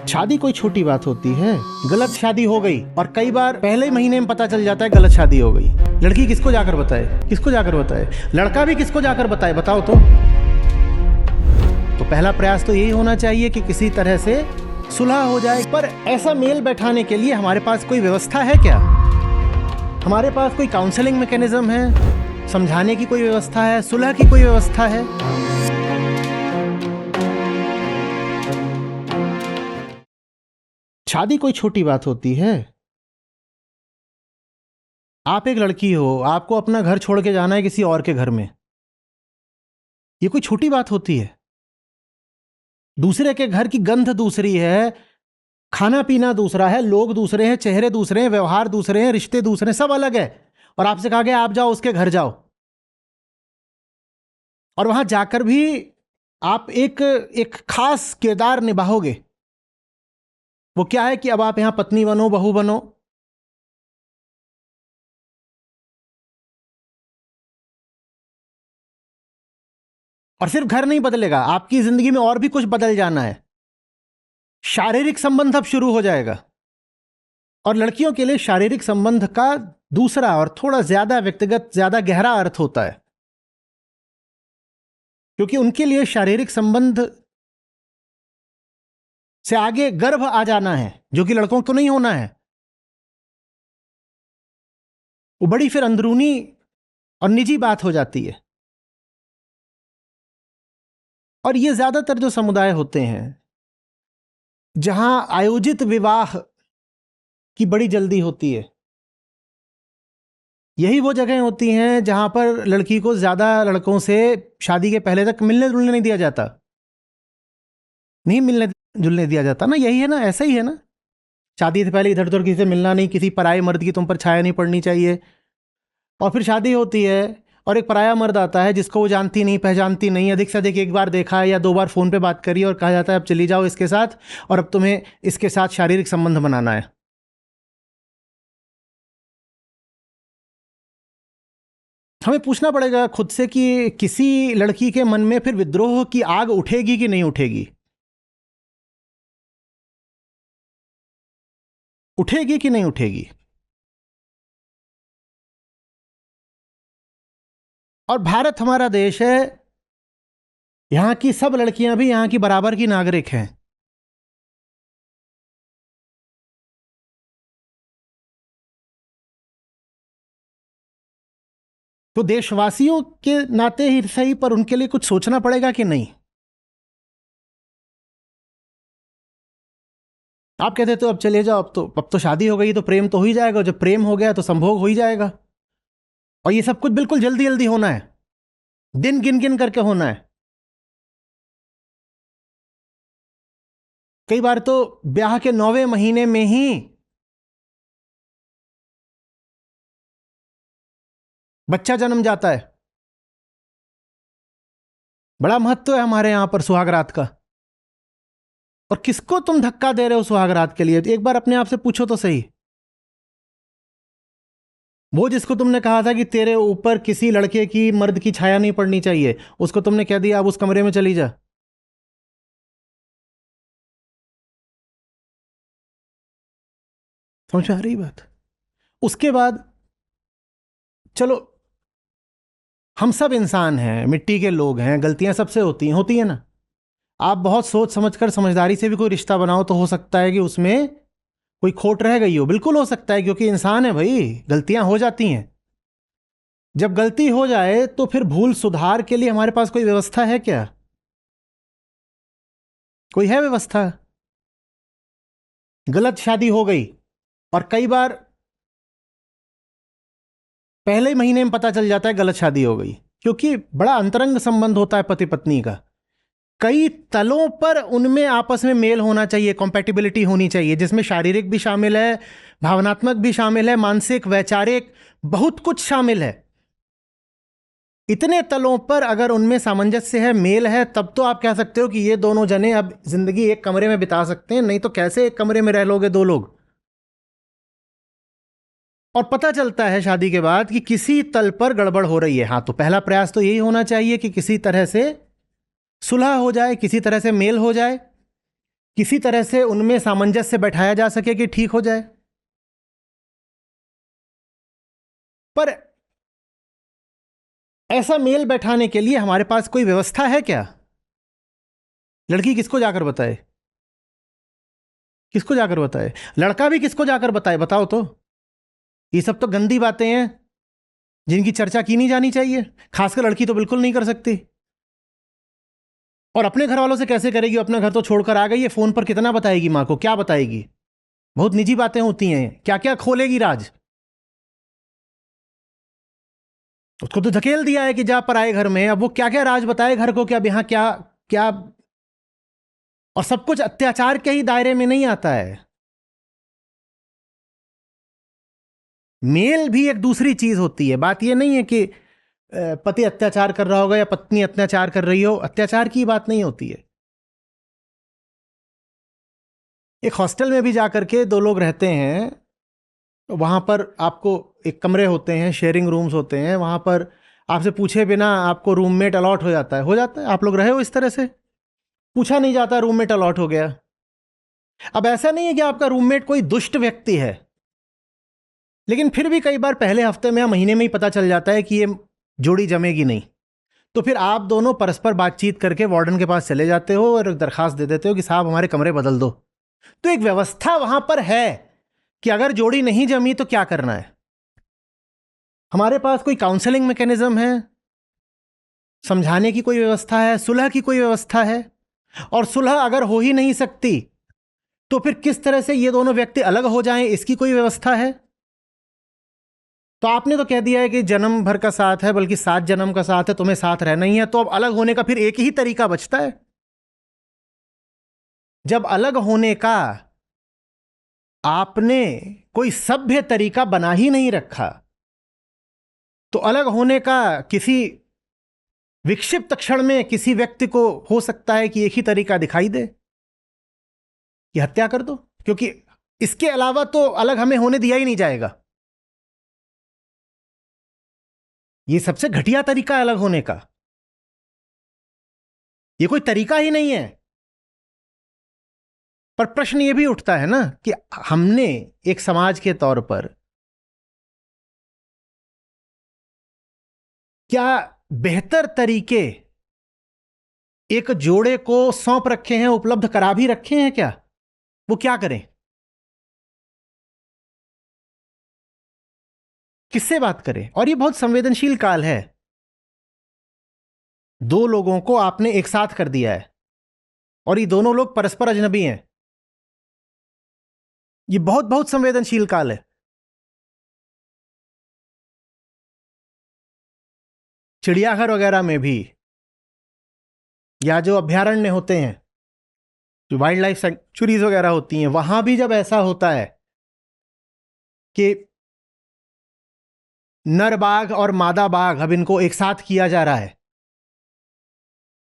शादी कोई छोटी बात होती है। गलत शादी हो गई और कई बार पहले महीने में पता चल जाता है गलत शादी हो गई। लड़की किसको जाकर बताए, किसको जाकर बताए, लड़का भी किसको जाकर बताए, बताओ तो पहला प्रयास तो यही होना चाहिए कि किसी तरह से सुलह हो जाए। पर ऐसा मेल बैठाने के लिए हमारे पास कोई व्यवस्था है क्या? हमारे पास कोई काउंसलिंग मैकेनिज्म है? समझाने की कोई व्यवस्था है? सुलह की कोई व्यवस्था है? शादी कोई छोटी बात होती है? आप एक लड़की हो, आपको अपना घर छोड़ के जाना है किसी और के घर में, ये कोई छोटी बात होती है? दूसरे के घर की गंध दूसरी है, खाना पीना दूसरा है, लोग दूसरे हैं, चेहरे दूसरे हैं, व्यवहार दूसरे हैं, रिश्ते दूसरे हैं, सब अलग है। और आपसे कहा गया आप जाओ उसके घर जाओ, और वहां जाकर भी आप एक खास किरदार निभाओगे। वो क्या है कि अब आप यहां पत्नी बनो, बहू बनो। और सिर्फ घर नहीं बदलेगा, आपकी जिंदगी में और भी कुछ बदल जाना है। शारीरिक संबंध अब शुरू हो जाएगा। और लड़कियों के लिए शारीरिक संबंध का दूसरा और थोड़ा ज्यादा व्यक्तिगत, ज्यादा गहरा अर्थ होता है, क्योंकि उनके लिए शारीरिक संबंध से आगे गर्भ आ जाना है, जो कि लड़कों को नहीं होना है। वो बड़ी फिर अंदरूनी और निजी बात हो जाती है। और ये ज्यादातर जो समुदाय होते हैं जहां आयोजित विवाह की बड़ी जल्दी होती है, यही वो जगह होती हैं जहां पर लड़की को ज्यादा लड़कों से शादी के पहले तक मिलने जुलने नहीं दिया जाता, नहीं मिलने जुलने दिया जाता ना। यही है ना, ऐसा ही है ना। शादी से पहले इधर उधर किसी से मिलना नहीं, किसी पराये मर्द की तुम पर छाया नहीं पड़नी चाहिए। और फिर शादी होती है और एक पराया मर्द आता है जिसको वो जानती नहीं, पहचानती नहीं, अधिक से अधिक एक बार देखा है या दो बार फोन पे बात करी, और कहा जाता है अब चली जाओ इसके साथ, और अब तुम्हें इसके साथ शारीरिक संबंध बनाना है। हमें पूछना पड़ेगा खुद से कि किसी लड़की के मन में फिर विद्रोह की आग उठेगी कि नहीं उठेगी? उठेगी कि नहीं उठेगी? और भारत हमारा देश है, यहां की सब लड़कियां भी यहां की बराबर की नागरिक हैं। तो देशवासियों के नाते ही सही, पर उनके लिए कुछ सोचना पड़ेगा कि नहीं? आप कहते तो अब चले जाओ, अब तो शादी हो गई तो प्रेम तो हो ही जाएगा, जब प्रेम हो गया तो संभोग हो ही जाएगा। और ये सब कुछ बिल्कुल जल्दी जल्दी होना है, दिन गिन गिन करके होना है। कई बार तो ब्याह के 9वें महीने में ही बच्चा जन्म जाता है। बड़ा महत्व है हमारे यहां पर सुहागरात का। और किसको तुम धक्का दे रहे हो सुहागरात के लिए? एक बार अपने आप से पूछो तो सही। वो जिसको तुमने कहा था कि तेरे ऊपर किसी लड़के की, मर्द की छाया नहीं पड़नी चाहिए, उसको तुमने कह दिया अब उस कमरे में चली जा। समझ में आ रही बात? उसके बाद चलो, हम सब इंसान हैं, मिट्टी के लोग हैं, गलतियां सबसे होती हैं ना। आप बहुत सोच समझकर, समझदारी से भी कोई रिश्ता बनाओ तो हो सकता है कि उसमें कोई खोट रह गई हो, बिल्कुल हो सकता है, क्योंकि इंसान है भाई, गलतियां हो जाती हैं। जब गलती हो जाए तो फिर भूल सुधार के लिए हमारे पास कोई व्यवस्था है क्या? कोई है व्यवस्था? गलत शादी हो गई और कई बार पहले महीने में पता चल जाता है गलत शादी हो गई, क्योंकि बड़ा अंतरंग संबंध होता है पति पत्नी का। कई तलों पर उनमें आपस में मेल होना चाहिए, कॉम्पैटिबिलिटी होनी चाहिए, जिसमें शारीरिक भी शामिल है, भावनात्मक भी शामिल है, मानसिक, वैचारिक, बहुत कुछ शामिल है। इतने तलों पर अगर उनमें सामंजस्य है, मेल है, तब तो आप कह सकते हो कि ये दोनों जने अब जिंदगी एक कमरे में बिता सकते हैं। नहीं तो कैसे एक कमरे में रह लोगे दो लोग? और पता चलता है शादी के बाद कि किसी तल पर गड़बड़ हो रही है, हाँ, तो पहला प्रयास तो यही होना चाहिए कि किसी तरह से सुलह हो जाए, किसी तरह से मेल हो जाए। किसी तरह से उनमें सामंजस्य बैठाया जा सके कि ठीक हो जाए। पर ऐसा मेल बैठाने के लिए हमारे पास कोई व्यवस्था है क्या? लड़की किसको जाकर बताए? किसको जाकर बताए? लड़का भी किसको जाकर बताए? बताओ तो। ये सब तो गंदी बातें हैं जिनकी चर्चा की नहीं जानी चाहिए। खासकर लड़की तो बिल्कुल नहीं कर सकती। और अपने घर वालों से कैसे करेगी? अपना घर तो छोड़कर आ गई है, फोन पर कितना बताएगी मां को? क्या बताएगी? बहुत निजी बातें होती हैं, क्या क्या खोलेगी राज। उसको तो धकेल दिया है कि जा पर आए घर में, अब वो क्या क्या राज बताए घर को कि अब यहां क्या क्या। और सब कुछ अत्याचार के ही दायरे में नहीं आता है। मेल भी एक दूसरी चीज होती है। बात यह नहीं है कि पति अत्याचार कर रहा होगा या पत्नी अत्याचार कर रही हो, अत्याचार की बात नहीं होती है। एक हॉस्टल में भी जाकर के दो लोग रहते हैं, वहां पर आपको एक कमरे होते हैं, शेयरिंग रूम्स होते हैं, वहां पर आपसे पूछे बिना आपको रूममेट अलॉट हो जाता है। हो जाता है? आप लोग रहे हो इस तरह से? पूछा नहीं जाता, रूममेट अलॉट हो गया। अब ऐसा नहीं है कि आपका रूममेट कोई दुष्ट व्यक्ति है, लेकिन फिर भी कई बार पहले हफ्ते में या महीने में ही पता चल जाता है कि ये जोड़ी जमेगी नहीं। तो फिर आप दोनों परस्पर बातचीत करके वार्डन के पास चले जाते हो और दरखास्त दे देते हो कि साहब हमारे कमरे बदल दो। तो एक व्यवस्था वहां पर है कि अगर जोड़ी नहीं जमी तो क्या करना है। हमारे पास कोई काउंसलिंग मैकेनिज्म है, समझाने की कोई व्यवस्था है, सुलह की कोई व्यवस्था है? और सुलह अगर हो ही नहीं सकती तो फिर किस तरह से ये दोनों व्यक्ति अलग हो जाएं, इसकी कोई व्यवस्था है? तो आपने तो कह दिया है कि जन्म भर का साथ है, बल्कि 7 जन्म का साथ है, तुम्हें साथ रहना ही है। तो अब अलग होने का फिर एक ही तरीका बचता है। जब अलग होने का आपने कोई सभ्य तरीका बना ही नहीं रखा, तो अलग होने का किसी विक्षिप्त क्षण में किसी व्यक्ति को हो सकता है कि एक ही तरीका दिखाई दे कि हत्या कर दो, क्योंकि इसके अलावा तो अलग हमें होने दिया ही नहीं जाएगा। ये सबसे घटिया तरीका है अलग होने का। ये कोई तरीका ही नहीं है। पर प्रश्न ये भी उठता है ना कि हमने एक समाज के तौर पर क्या बेहतर तरीके एक जोड़े को सौंप रखे हैं, उपलब्ध करा भी रखे हैं क्या? वो क्या करें? किससे बात करें? और ये बहुत संवेदनशील काल है। दो लोगों को आपने एक साथ कर दिया है और ये दोनों लोग परस्पर अजनबी हैं। ये बहुत बहुत संवेदनशील काल है। चिड़ियाघर वगैरह में भी, या जो अभयारण्य होते हैं, जो वाइल्ड लाइफ सेंचुरीज वगैरह होती हैं, वहां भी जब ऐसा होता है कि नर बाघ और मादा बाघ अब इनको एक साथ किया जा रहा है,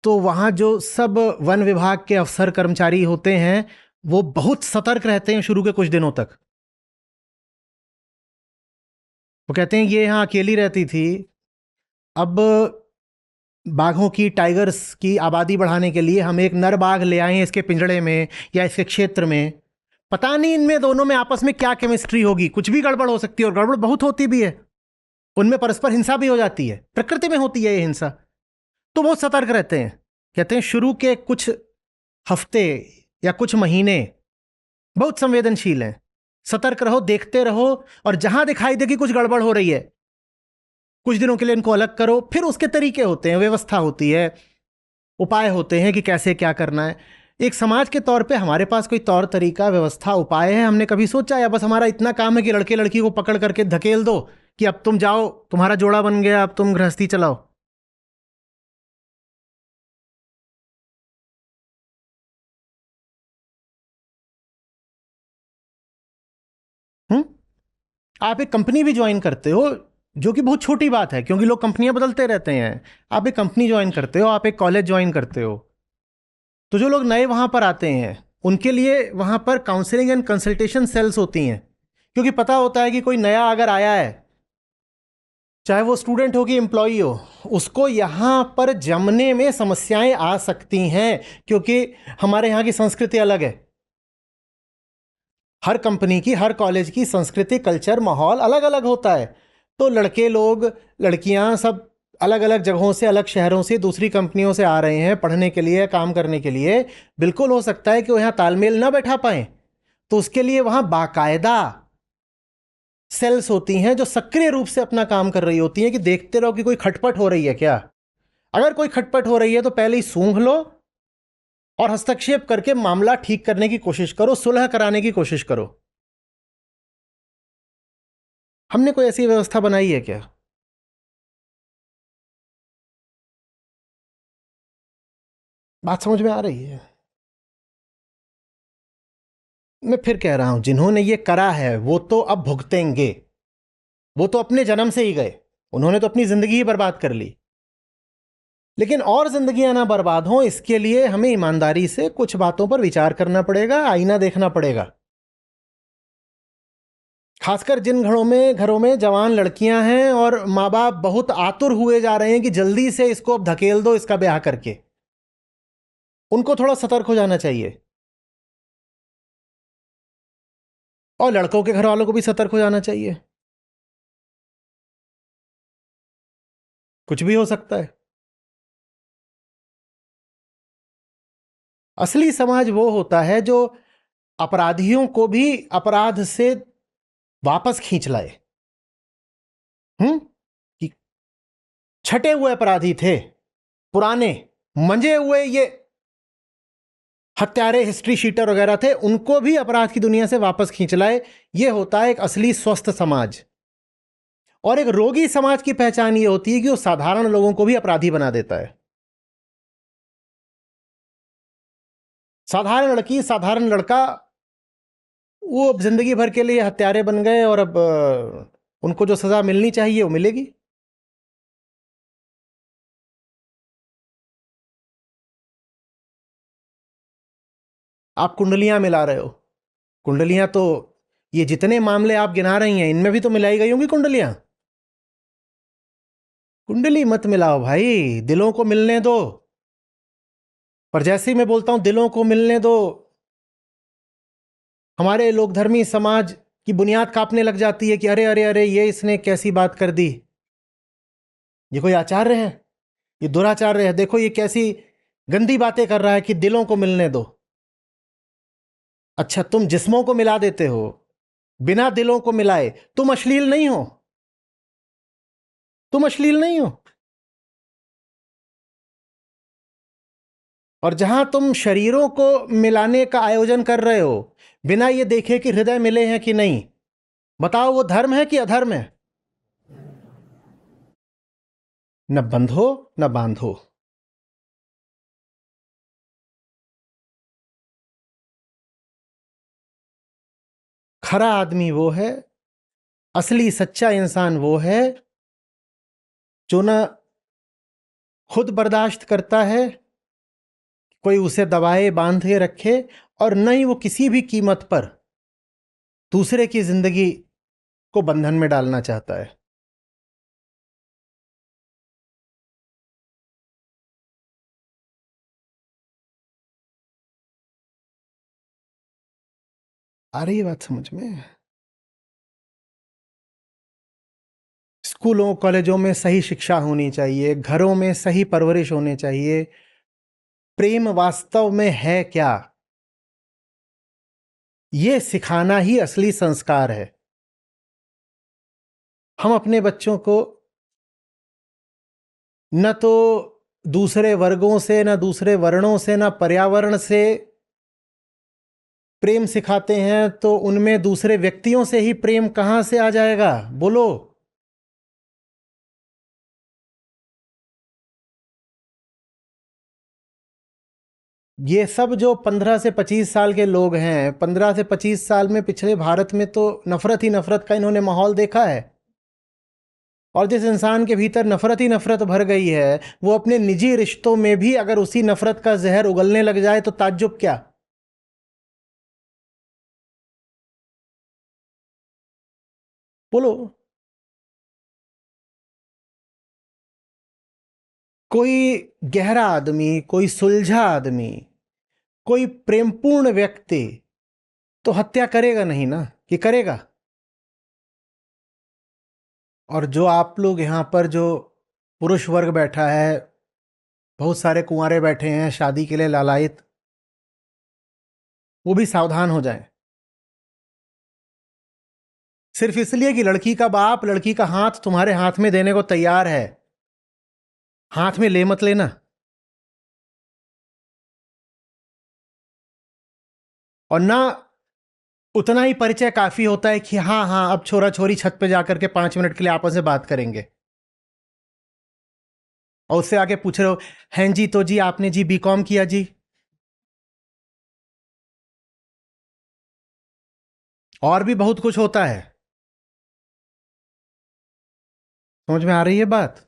तो वहां जो सब वन विभाग के अफसर कर्मचारी होते हैं वो बहुत सतर्क रहते हैं शुरू के कुछ दिनों तक। वो कहते हैं ये यहां अकेली रहती थी, अब बाघों की, टाइगर्स की आबादी बढ़ाने के लिए हम एक नर बाघ ले आए हैं इसके पिंजड़े में या इसके क्षेत्र में। पता नहीं इनमें दोनों में आपस में क्या केमिस्ट्री होगी, कुछ भी गड़बड़ हो सकती है, और गड़बड़ बहुत होती भी है। उनमें परस्पर हिंसा भी हो जाती है, प्रकृति में होती है ये हिंसा। तो बहुत सतर्क रहते हैं। कहते हैं शुरू के कुछ हफ्ते या कुछ महीने बहुत संवेदनशील हैं। सतर्क रहो, देखते रहो, और जहां दिखाई दे कि कुछ गड़बड़ हो रही है कुछ दिनों के लिए इनको अलग करो। फिर उसके तरीके होते हैं, व्यवस्था होती है, उपाय होते हैं कि कैसे क्या करना है। एक समाज के तौर पे हमारे पास कोई तौर तरीका, व्यवस्था, उपाय है? हमने कभी सोचा? या बस हमारा इतना काम है कि लड़के लड़की को पकड़ करके धकेल दो कि अब तुम जाओ, तुम्हारा जोड़ा बन गया, अब तुम गृहस्थी चलाओ। हम्म आप एक कंपनी भी ज्वाइन करते हो, जो कि बहुत छोटी बात है क्योंकि लोग कंपनियां बदलते रहते हैं। आप एक कंपनी ज्वाइन करते हो, आप एक कॉलेज ज्वाइन करते हो, तो जो लोग नए वहां पर आते हैं उनके लिए वहां पर काउंसलिंग एंड कंसल्टेशन सेल्स होती हैं। क्योंकि पता होता है कि कोई नया अगर आया है, चाहे वो स्टूडेंट हो कि एम्प्लॉई हो, उसको यहाँ पर जमने में समस्याएं आ सकती हैं, क्योंकि हमारे यहाँ की संस्कृति अलग है। हर कंपनी की, हर कॉलेज की संस्कृति, कल्चर, माहौल अलग अलग होता है। तो लड़के लोग, लड़कियां सब अलग अलग जगहों से, अलग शहरों से, दूसरी कंपनियों से आ रहे हैं पढ़ने के लिए, काम करने के लिए। बिल्कुल हो सकता है कि वो यहाँ तालमेल ना बैठा पाए, तो उसके लिए वहां बाकायदा सेल्स होती हैं जो सक्रिय रूप से अपना काम कर रही होती हैं कि देखते रहो कि कोई खटपट हो रही है क्या। अगर कोई खटपट हो रही है तो पहले ही सूंघ लो और हस्तक्षेप करके मामला ठीक करने की कोशिश करो, सुलह कराने की कोशिश करो। हमने कोई ऐसी व्यवस्था बनाई है क्या? बात समझ में आ रही है? मैं फिर कह रहा हूं, जिन्होंने ये करा है वो तो अब भुगतेंगे। वो तो अपने जन्म से ही गए, उन्होंने तो अपनी जिंदगी ही बर्बाद कर ली। लेकिन और जिंदगियां ना बर्बाद हों, इसके लिए हमें ईमानदारी से कुछ बातों पर विचार करना पड़ेगा, आईना देखना पड़ेगा। खासकर जिन घरों में जवान लड़कियां हैं और माँ बाप बहुत आतुर हुए जा रहे हैं कि जल्दी से इसको अब धकेल दो, इसका ब्याह करके, उनको थोड़ा सतर्क हो जाना चाहिए। और लड़कों के घर वालों को भी सतर्क हो जाना चाहिए। कुछ भी हो सकता है। असली समाज वो होता है जो अपराधियों को भी अपराध से वापस खींच लाए। कि छटे हुए अपराधी थे, पुराने मंजे हुए ये हत्यारे, हिस्ट्री शीटर वगैरह थे, उनको भी अपराध की दुनिया से वापस खींच लाए। ये होता है एक असली स्वस्थ समाज। और एक रोगी समाज की पहचान ये होती है कि वो साधारण लोगों को भी अपराधी बना देता है। साधारण लड़की, साधारण लड़का, वो अब जिंदगी भर के लिए हत्यारे बन गए और अब उनको जो सजा मिलनी चाहिए वो मिलेगी। आप कुंडलियां मिला रहे हो। कुंडलियां तो, ये जितने मामले आप गिना रही हैं इनमें भी तो मिलाई गई होंगी कुंडलियां। कुंडली मत मिलाओ भाई, दिलों को मिलने दो। पर जैसे ही मैं बोलता हूं दिलों को मिलने दो, हमारे लोकधर्मी समाज की बुनियाद कांपने लग जाती है कि अरे अरे अरे, ये इसने कैसी बात कर दी, ये कोई आचार्य है, ये दुराचार्य है, देखो ये कैसी गंदी बातें कर रहा है कि दिलों को मिलने दो। अच्छा, तुम जिस्मों को मिला देते हो बिना दिलों को मिलाए, तुम अश्लील नहीं हो? तुम अश्लील नहीं हो? और जहां तुम शरीरों को मिलाने का आयोजन कर रहे हो बिना ये देखे कि हृदय मिले हैं कि नहीं, बताओ वो धर्म है कि अधर्म है? न बंधो न बांधो। खरा आदमी वो है, असली सच्चा इंसान वो है जो न खुद बर्दाश्त करता है कोई उसे दबाए बांध के रखे, और न ही वो किसी भी कीमत पर दूसरे की जिंदगी को बंधन में डालना चाहता है। आ रही है बात समझ में? स्कूलों कॉलेजों में सही शिक्षा होनी चाहिए, घरों में सही परवरिश होनी चाहिए। प्रेम वास्तव में है क्या, यह सिखाना ही असली संस्कार है। हम अपने बच्चों को न तो दूसरे वर्गों से, न दूसरे वर्णों से, न पर्यावरण से प्रेम सिखाते हैं, तो उनमें दूसरे व्यक्तियों से ही प्रेम कहां से आ जाएगा, बोलो? ये सब जो 15 से 25 साल के लोग हैं, 15 से 25 साल में पिछले भारत में तो नफरत ही नफरत का इन्होंने माहौल देखा है। और जिस इंसान के भीतर नफरत ही नफरत भर गई है, वो अपने निजी रिश्तों में भी अगर उसी नफरत का जहर उगलने लग जाए तो ताज्जुब क्या? बोलो। कोई गहरा आदमी, कोई सुलझा आदमी, कोई प्रेमपूर्ण व्यक्ति तो हत्या करेगा नहीं ना, कि करेगा? और जो आप लोग यहाँ पर जो पुरुष वर्ग बैठा है, बहुत सारे कुंवारे बैठे हैं शादी के लिए लालायित, वो भी सावधान हो जाएं। सिर्फ इसलिए कि लड़की का बाप लड़की का हाथ तुम्हारे हाथ में देने को तैयार है, हाथ में ले मत लेना। और ना उतना ही परिचय काफी होता है कि हाँ हाँ अब छोरा छोरी छत पे जाकर के 5 मिनट के लिए आपस में बात करेंगे, और उससे आगे पूछ रहे हो, हैं जी तो जी आपने जी बीकॉम किया जी। और भी बहुत कुछ होता है। समझ में आ रही है बात?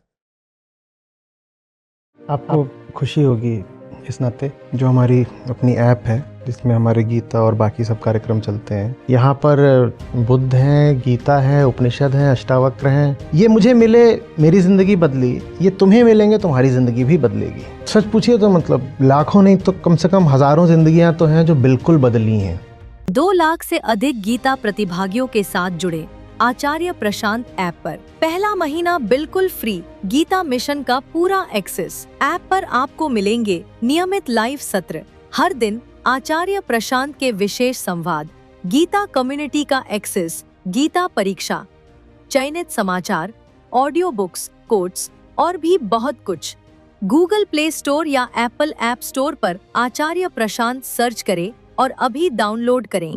आपको खुशी होगी इस नाते जो हमारी अपनी ऐप है जिसमें हमारे गीता और बाकी सब कार्यक्रम चलते हैं, यहाँ पर बुद्ध हैं, गीता है, उपनिषद हैं, अष्टावक्र हैं। ये मुझे मिले, मेरी ज़िंदगी बदली, ये तुम्हें मिलेंगे, तुम्हारी ज़िंदगी भी बदलेगी। सच पूछिए तो मतलब लाखों नहीं तो कम से कम हज़ारों ज़िंदगियाँ तो हैं जो बिल्कुल बदली हैं। 2 लाख से अधिक गीता प्रतिभागियों के साथ जुड़े आचार्य प्रशांत ऐप पर पहला महीना बिल्कुल फ्री गीता मिशन का पूरा एक्सेस। ऐप पर आपको मिलेंगे नियमित लाइव सत्र, हर दिन आचार्य प्रशांत के विशेष संवाद, गीता कम्युनिटी का एक्सेस, गीता परीक्षा, चयनित समाचार, ऑडियो बुक्स, कोट्स और भी बहुत कुछ। गूगल प्ले स्टोर या एप्पल ऐप स्टोर पर आचार्य प्रशांत सर्च करें और अभी डाउनलोड करें।